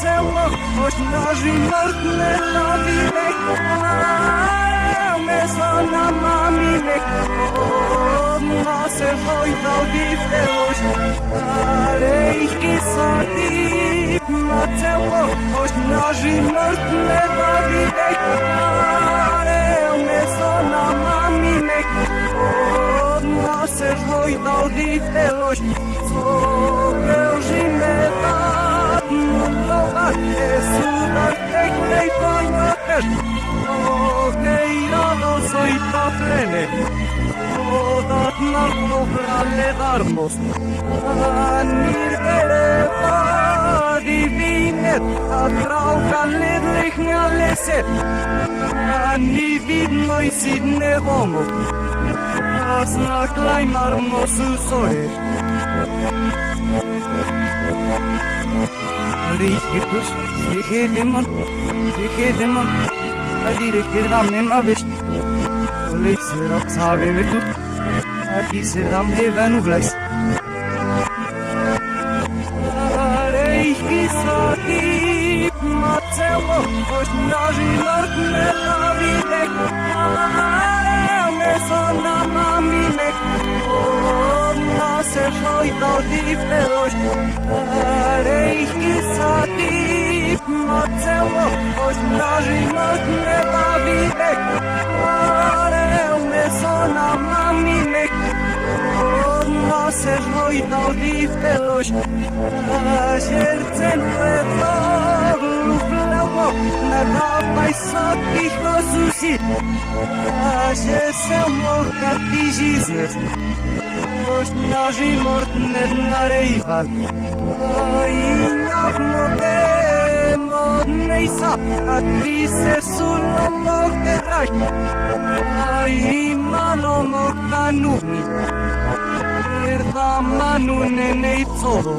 цело, ошнажи мртне навине, месо на мамине, одна се војдал вифелош, алейки сади, на цело, ошнажи мртне навине, месо на мамине, одна се војдал вифелош, Sudar teknej panaches, okej rano soy paplene, odat narko brale darmos, anir eleva divinet, atrauka ledrich naleset, ani vidno i sidne homo, asna klein armosu soe. Rikkus, dikkedemon, adirikkedam nemavest. Olixer of Savetu, Akiseram Evan Vlais. Reikisati, Matelo, Osnaji Martne Lavidek, Mesona Maminek, se vojdal difteloš, reikisati, Matelo, Osnaji Martne Lavidek, mesona maminek, se vojdal difteloš, sercem predloglu vlevo, ne dapaj sotih osusi, se moka ti žiznes, Osnaži mortne narejval, Neisa, a ti se sulla morte dai, mano morta numi, per da manu nei zoro.